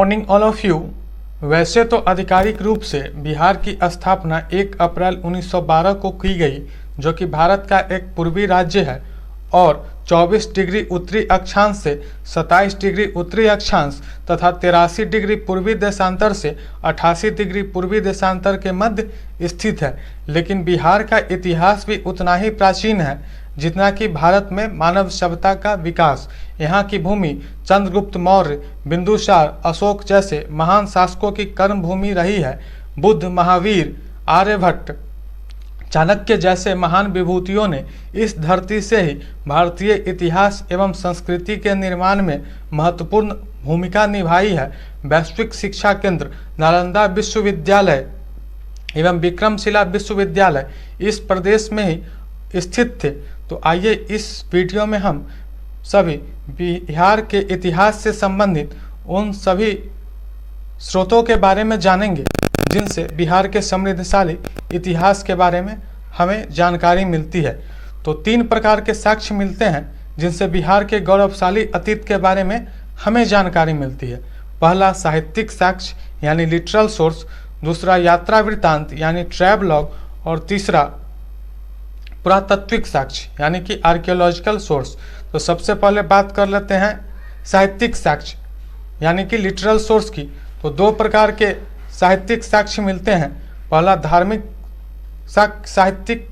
Morning all of you. वैसे तो आधिकारिक रूप से बिहार की स्थापना 1 अप्रैल 1912 को की गई, जो कि भारत का एक पूर्वी राज्य है और 24 डिग्री उत्तरी अक्षांश से 27 डिग्री उत्तरी अक्षांश तथा 83 डिग्री पूर्वी देशांतर से 88 डिग्री पूर्वी देशांतर के मध्य स्थित है। लेकिन बिहार का इतिहास भी उतना ही प्राचीन है जितना कि भारत में मानव सभ्यता का विकास। यहाँ की भूमि चंद्रगुप्त मौर्य, बिंदुसार, अशोक जैसे महान शासकों की कर्म भूमि रही है। बुद्ध, महावीर, आर्यभट्ट, चाणक्य जैसे महान विभूतियों ने इस धरती से ही भारतीय इतिहास एवं संस्कृति के निर्माण में महत्वपूर्ण भूमिका निभाई है। वैश्विक शिक्षा केंद्र नालंदा विश्वविद्यालय एवं विक्रमशिला विश्वविद्यालय इस प्रदेश में ही स्थित थे। तो आइए इस वीडियो में हम सभी बिहार के इतिहास से संबंधित उन सभी स्रोतों के बारे में जानेंगे जिनसे बिहार के समृद्धशाली इतिहास के बारे में हमें जानकारी मिलती है। तो 3 प्रकार के साक्ष्य मिलते हैं जिनसे बिहार के गौरवशाली अतीत के बारे में हमें जानकारी मिलती है। पहला साहित्यिक साक्ष्य यानी लिटरल सोर्स, दूसरा यात्रा वृत्तांत यानी ट्रैवलॉग और तीसरा पुरातात्विक साक्ष्य यानी कि आर्कियोलॉजिकल सोर्स। तो सबसे पहले बात कर लेते हैं साहित्यिक साक्ष्य यानी कि लिटरल सोर्स की। तो 2 प्रकार के साहित्यिक साक्ष्य मिलते हैं। पहला धार्मिक साहित्यिक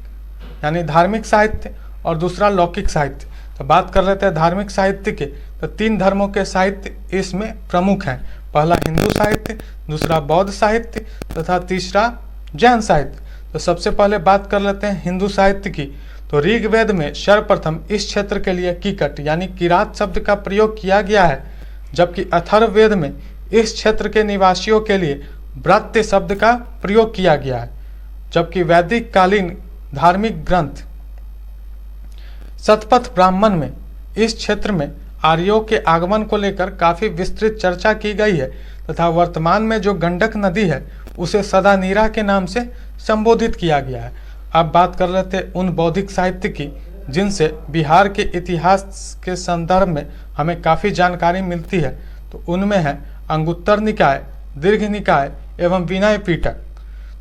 यानी धार्मिक साहित्य और दूसरा लौकिक साहित्य। तो बात कर लेते हैं धार्मिक साहित्य के। तो 3 धर्मों के साहित्य इसमें प्रमुख हैं। पहला हिंदू साहित्य, दूसरा बौद्ध साहित्य तथा तीसरा जैन साहित्य। तो सबसे पहले बात कर लेते हैं हिंदू साहित्य की। तो ऋग्वेद में सर्वप्रथम इस क्षेत्र के लिए कीकट यानी किरात शब्द का प्रयोग किया गया है, जबकि अथर्ववेद में इस क्षेत्र के निवासियों के लिए ब्रात्य शब्द का प्रयोग किया गया है। जबकि वैदिक कालीन धार्मिक ग्रंथ शतपथ ब्राह्मण में इस क्षेत्र में आर्यों के आगमन को लेकर काफ़ी विस्तृत चर्चा की गई है तथा वर्तमान में जो गंडक नदी है उसे सदानीरा के नाम से संबोधित किया गया है। अब बात कर लेते हैं उन बौद्धिक साहित्य की जिनसे बिहार के इतिहास के संदर्भ में हमें काफ़ी जानकारी मिलती है। तो उनमें है अंगुत्तर निकाय, दीर्घ निकाय एवं विनय पिटक।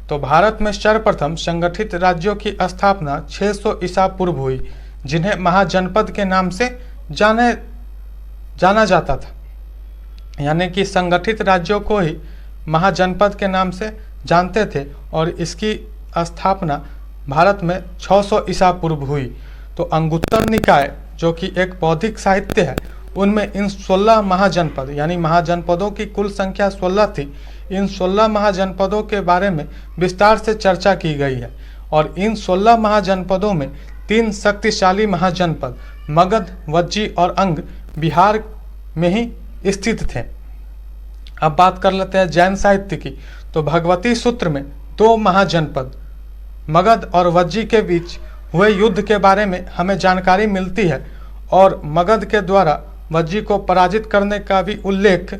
तो भारत में सर्वप्रथम संगठित राज्यों की स्थापना 600 ईसा पूर्व हुई, जिन्हें महाजनपद के नाम से जाना जाता था। यानी कि संगठित राज्यों को ही महाजनपद के नाम से जानते थे और इसकी स्थापना भारत में 600 ईसा पूर्व हुई। तो अंगुत्तर निकाय जो कि एक बौद्धिक साहित्य है, उनमें इन 16 महाजनपद यानी महाजनपदों की कुल संख्या 16 थी। इन 16 महाजनपदों के बारे में विस्तार से चर्चा की गई है और इन 16 महाजनपदों में 3 शक्तिशाली महाजनपद मगध, वज्जी और अंग बिहार में ही स्थित थे। अब बात कर लेते हैं जैन साहित्य की। तो भगवती सूत्र में 2 महाजनपद मगध और वज्जी के बीच हुए युद्ध के बारे में हमें जानकारी मिलती है और मगध के द्वारा वज्जी को पराजित करने का भी उल्लेख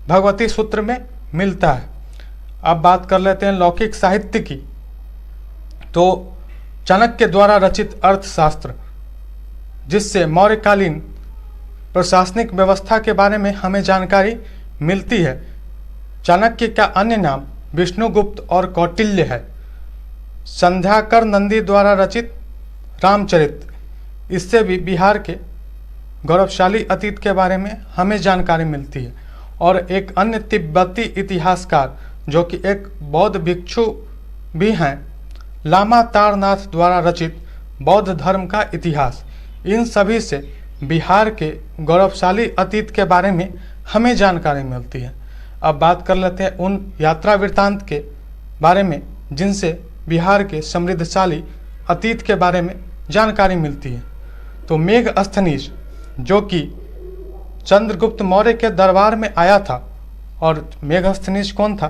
भगवती सूत्र में मिलता है। अब बात कर लेते हैं लौकिक साहित्य की। तो चाणक्य द्वारा रचित अर्थशास्त्र, जिससे मौर्यकालीन प्रशासनिक व्यवस्था के बारे में हमें जानकारी मिलती है। चाणक्य का अन्य नाम विष्णुगुप्त और कौटिल्य है। संध्याकर नंदी द्वारा रचित रामचरित, इससे भी बिहार के गौरवशाली अतीत के बारे में हमें जानकारी मिलती है। और एक अन्य तिब्बती इतिहासकार जो कि एक बौद्ध भिक्षु भी हैं, लामा तारनाथ द्वारा रचित बौद्ध धर्म का इतिहास। इन सभी से बिहार के गौरवशाली अतीत के बारे में हमें जानकारी मिलती है। अब बात कर लेते हैं उन यात्रा वृत्तांत के बारे में जिनसे बिहार के समृद्धशाली अतीत के बारे में जानकारी मिलती है। तो मेघस्थनीज जो कि चंद्रगुप्त मौर्य के दरबार में आया था। और मेघस्थनीज कौन था?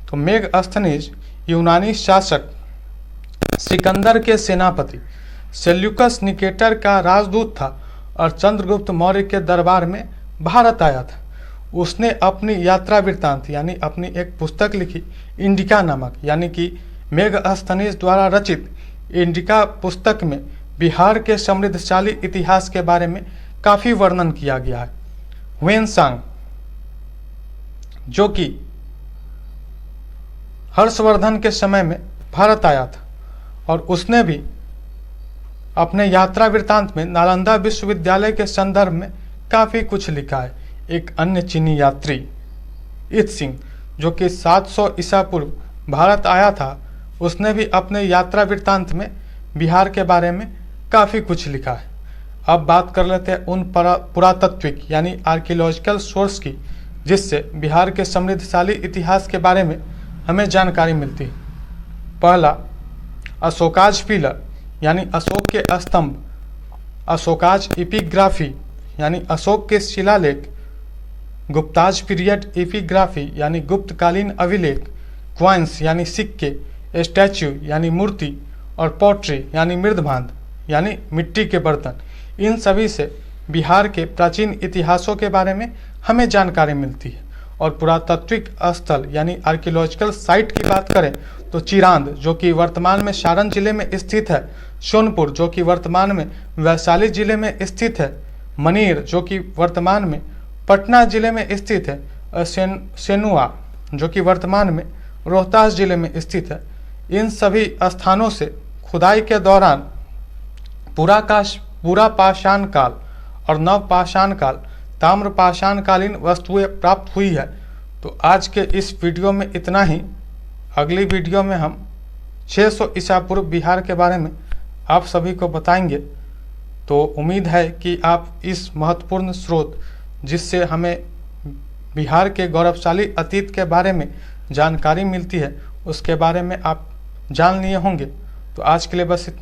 तो मेघस्थनीज यूनानी शासक सिकंदर के सेनापति सेल्यूकस निकेटर का राजदूत था और चंद्रगुप्त मौर्य के दरबार में भारत आया था। उसने अपनी यात्रा वृत्तांत यानी अपनी एक पुस्तक लिखी इंडिका नामक, यानी कि मेघस्थनीज द्वारा रचित इंडिका पुस्तक में बिहार के समृद्धशाली इतिहास के बारे में काफ़ी वर्णन किया गया है। ह्वेनसांग जो कि हर्षवर्धन के समय में भारत आया था, और उसने भी अपने यात्रा वृत्तांत में नालंदा विश्वविद्यालय के संदर्भ में काफ़ी कुछ लिखा है। एक अन्य चीनी यात्री इत सिंह, जो कि 700 ईसा पूर्व भारत आया था, उसने भी अपने यात्रा वृत्तांत में बिहार के बारे में काफ़ी कुछ लिखा है। अब बात कर लेते हैं उन पुरातात्विक यानी आर्कियोलॉजिकल सोर्स की, जिससे बिहार के समृद्धशाली इतिहास के बारे में हमें जानकारी मिलती है। पहला, अशोकाज पिलर यानी अशोक के स्तंभ, अशोकाज एपिग्राफी यानी अशोक के शिलालेख, गुप्ताज पीरियड एपिग्राफी यानी गुप्तकालीन अभिलेख, क्वाइंस यानी सिक्के, स्टैच्यू यानी मूर्ति, और पोट्री यानी मृदभांड यानी मिट्टी के बर्तन। इन सभी से बिहार के प्राचीन इतिहासों के बारे में हमें जानकारी मिलती है। और पुरातात्विक स्थल यानी आर्कियोलॉजिकल साइट की बात करें तो चिरांद, जो कि वर्तमान में सारण जिले में स्थित है, सोनपुर, जो कि वर्तमान में वैशाली जिले में स्थित है, मनीर, जो कि वर्तमान में पटना जिले में स्थित है, और सेनुआ, जो कि वर्तमान में रोहतास जिले में स्थित है। इन सभी स्थानों से खुदाई के दौरान पूरा पाषाण काल और नव पाषाण काल, ताम्र पाषाणकालीन वस्तुएं प्राप्त हुई है। तो आज के इस वीडियो में इतना ही। अगली वीडियो में हम 600 ईसा पूर्व बिहार के बारे में आप सभी को बताएंगे। तो उम्मीद है कि आप इस महत्वपूर्ण स्रोत, जिससे हमें बिहार के गौरवशाली अतीत के बारे में जानकारी मिलती है, उसके बारे में आप जान लिए होंगे। तो आज के लिए बस इतना।